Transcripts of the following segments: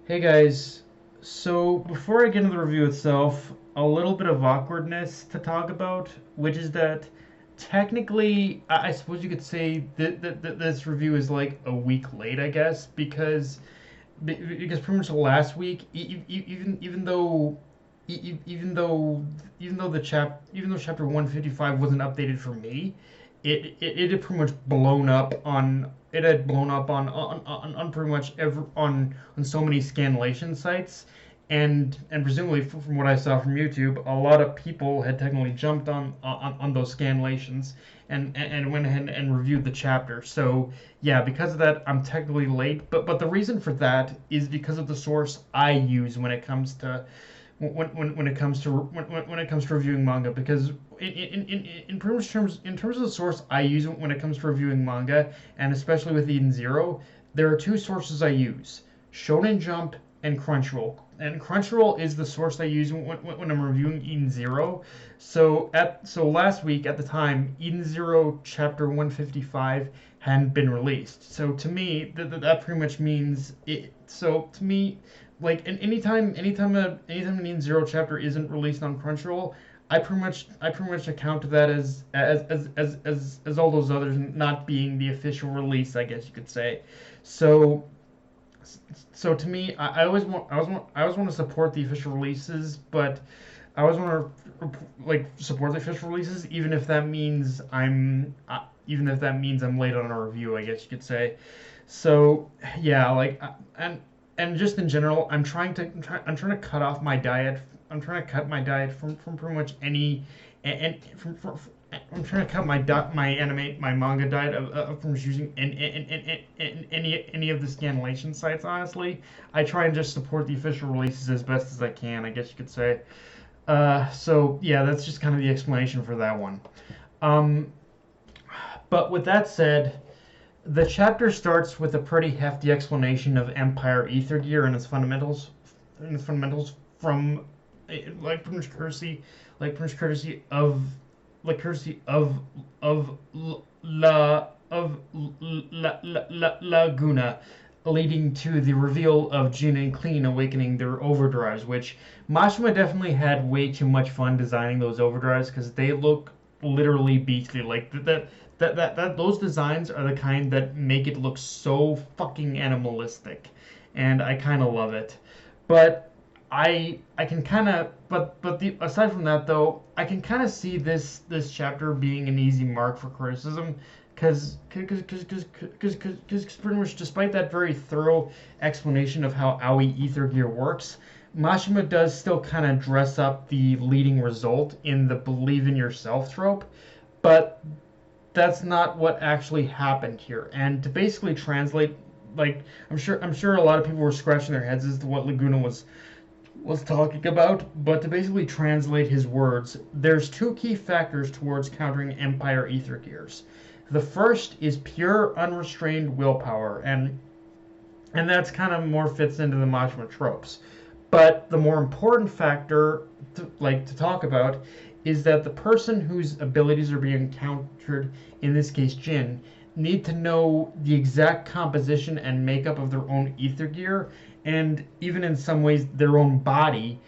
Hey guys, so before I get into the review itself, a little bit of awkwardness to talk about, which is that technically, I suppose you could say that this review is like a week late, I guess, because pretty much last week, even though even though chapter 155 wasn't updated for me, it had pretty much blown up on it had blown up on pretty much on so many scanlation sites, and presumably from what I saw from YouTube, a lot of people had technically jumped on those scanlations and went ahead and reviewed the chapter. So yeah, because of that, I'm technically late. But the reason for that is because of the source I use when it comes to reviewing manga, because in pretty much terms of the source I use when it comes to reviewing manga, and especially with Eden Zero, there are two sources I use: Shonen Jump and Crunchyroll. And Crunchyroll is the source I use when I'm reviewing Eden Zero. So last week at the time, Eden Zero chapter 155 hadn't been released. So to me, that pretty much means it. So to me, like anytime an Eden Zero chapter isn't released on Crunchyroll, I pretty much account to that as all those others not being the official release, I guess you could say. So so to me, I always want to support the official releases, but I always want to like support the official releases, even if that means I'm late on a review, I guess you could say. So yeah, and just in general, I'm trying to cut off my diet. I'm trying to cut my diet from pretty much any and I'm trying to cut my manga diet from using any of the scanlation sites. Honestly, I try and just support the official releases as best as I can, I guess you could say. So yeah, that's just kind of the explanation for that one. Um, but with that said, the chapter starts with a pretty hefty explanation of Empire Ether Gear and its fundamentals from like Prince Courtesy, like Prince Courtesy of like courtesy of Laguna, leading to the reveal of Jin and Clean awakening their overdrives, which Mashima definitely had way too much fun designing those overdrives because they look literally beastly. Like those designs are the kind that make it look so fucking animalistic, and I kind of love it. But I can kind of aside from that though, I can kind of see this chapter being an easy mark for criticism, because pretty much despite that very thorough explanation of how Aoi Ether Gear works, Mashima does still kind of dress up the leading result in the believe in yourself trope, but that's not what actually happened here. And to basically translate, like I'm sure a lot of people were scratching their heads as to what Laguna was talking about, but to basically translate his words, there's two key factors towards countering Empire Ether Gears. The first is pure unrestrained willpower, and that's kind of more fits into the Majima tropes. But the more important factor to talk about is that the person whose abilities are being countered, in this case Jin, need to know the exact composition and makeup of their own ether gear, and even in some ways their own body,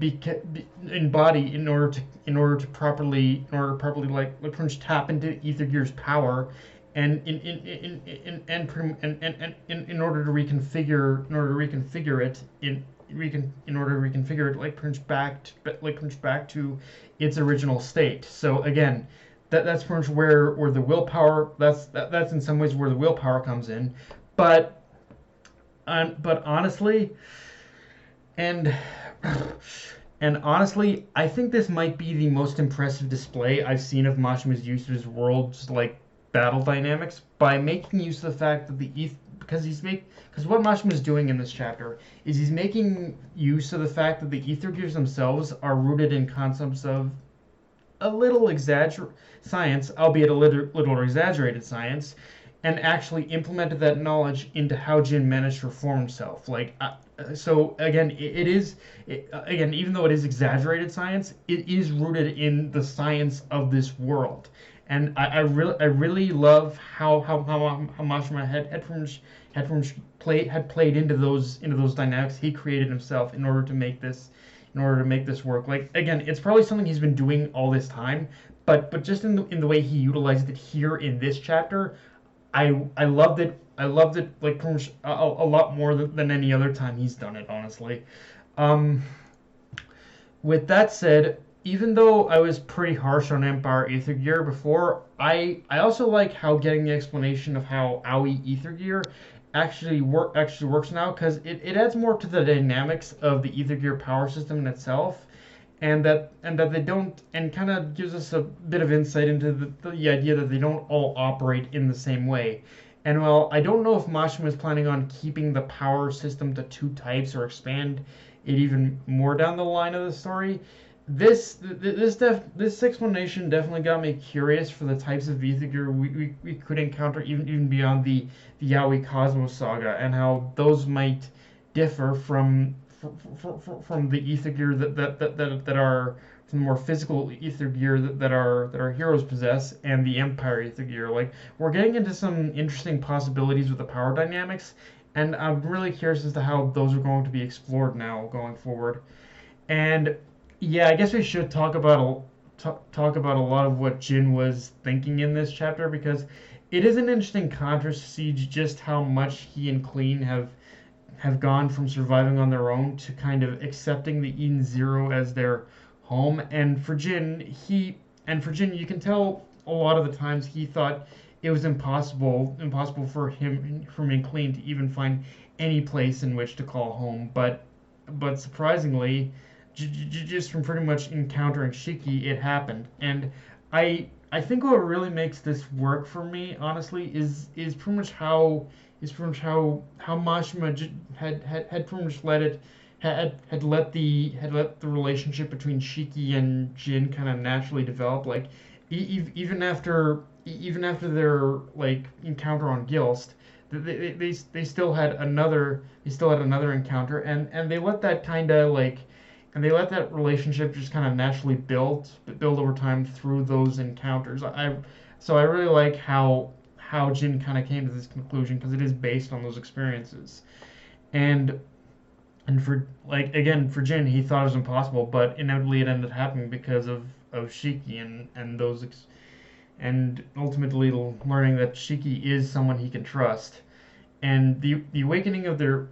in order to properly like pretty much tap into ether gear's power, and in order to reconfigure it in order to reconfigure it like punch back to its original state. So again, that's pretty much where the willpower that's in some ways where the willpower comes in. But but honestly, and and honestly, I think this might be the most impressive display I've seen of Mashima's use of his world's like battle dynamics by making use of the fact that the ETH because what Mashima is doing in this chapter is he's making use of the fact that the ether gears themselves are rooted in concepts of a little exagger science, albeit a little exaggerated science, and actually implemented that knowledge into how Jin managed to reform himself. So again, again, even though it is exaggerated science, it is rooted in the science of this world, and I really love how Mashima had played into those dynamics he created himself in order to make this work. Like, again, it's probably something he's been doing all this time, but just in the way he utilized it here in this chapter, I loved it. I loved it like pretty much a lot more than any other time he's done it, honestly. Um, with that said, even though I was pretty harsh on Empire Aether Gear before, I also like how getting the explanation of how Aoi Aether Gear actually works now, because it adds more to the dynamics of the Aether Gear power system in itself, and that they don't, and kind of gives us a bit of insight into the idea that they don't all operate in the same way. And while I don't know if Mashima is planning on keeping the power system to two types or expand it even more down the line of the story, this explanation definitely got me curious for the types of Aether we could encounter even beyond the Yaoi Cosmos saga, and how those might differ from the Aether Gear that are from the more physical Aether Gear that our heroes possess, and the Empire Aether Gear. Like, we're getting into some interesting possibilities with the power dynamics, and I'm really curious as to how those are going to be explored now going forward. And yeah, I guess we should talk about a lot of what Jin was thinking in this chapter, because it is an interesting contrast to see just how much he and Clean have gone from surviving on their own to kind of accepting the Eden Zero as their home. And for Jin, you can tell a lot of the times he thought it was impossible for him and Clean to even find any place in which to call home. But surprisingly, just from pretty much encountering Shiki, it happened. And I think what really makes this work for me, honestly, is pretty much how Mashima had pretty much let the relationship between Shiki and Jin kind of naturally develop. Like, even after their like encounter on Gilst, they still had another encounter, and they let that kind of like and they let that relationship just kind of naturally build over time through those encounters. So I really like how Jin kind of came to this conclusion, because it is based on those experiences. And for, like, again, for Jin, he thought it was impossible, but inevitably it ended up happening because of Shiki and ultimately learning that Shiki is someone he can trust. And the awakening of their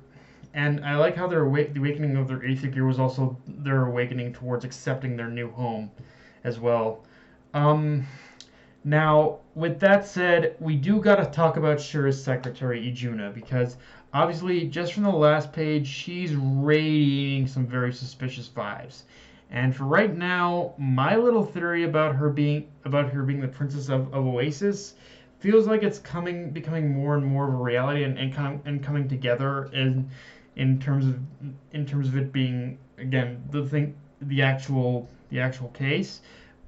and I like how the awakening of their Aether Gear was also their awakening towards accepting their new home as well. Um, Now, with that said, we do got to talk about Shura's secretary, Ijuna, because obviously, just from the last page, she's radiating some very suspicious vibes. And for right now, my little theory about her being the princess of Oasis feels like it's becoming more and more of a reality, and coming together in terms of it being, again, the actual case.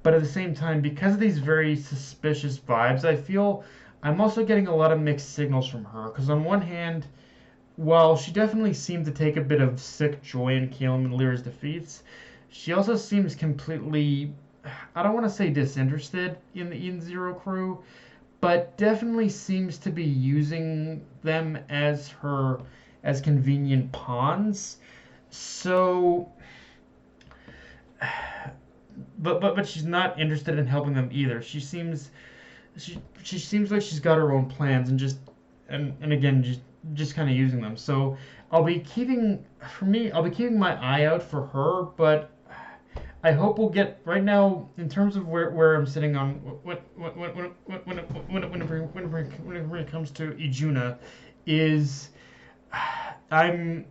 But at the same time, because of these very suspicious vibes, I feel I'm also getting a lot of mixed signals from her. Because on one hand, while she definitely seemed to take a bit of sick joy in Caleb and Lyra's defeats, she also seems completely, I don't want to say disinterested in the Eden Zero crew, but definitely seems to be using them as convenient pawns. So, but she's not interested in helping them either. She seems like she's got her own plans, and and again, just kind of using them. So I'll be keeping my eye out for her, but I hope we'll get right now in terms of where I'm sitting on when it comes to Ijuna, is I'm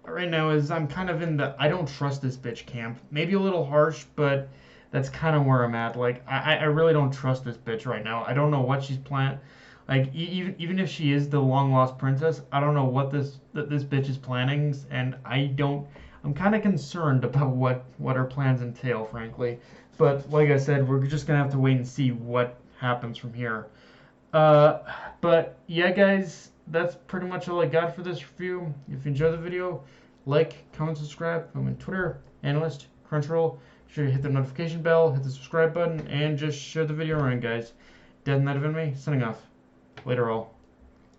right now is I'm kind of in the I don't trust this bitch camp. Maybe a little harsh, but that's kind of where I'm at. Like, I really don't trust this bitch right now. I don't know what she's planning. Like, even if she is the long lost princess, I don't know what this bitch is planning, and I'm kind of concerned about what her plans entail, frankly. But like I said, we're just gonna have to wait and see what happens from here. Uh, but yeah, guys, that's pretty much all I got for this review. If you enjoyed the video, like, comment, subscribe. I'm on Twitter, Analyst, Crunchyroll, sure you hit the notification bell, hit the subscribe button, and just share the video around, guys. Dead Night of Anime, signing off. Later all.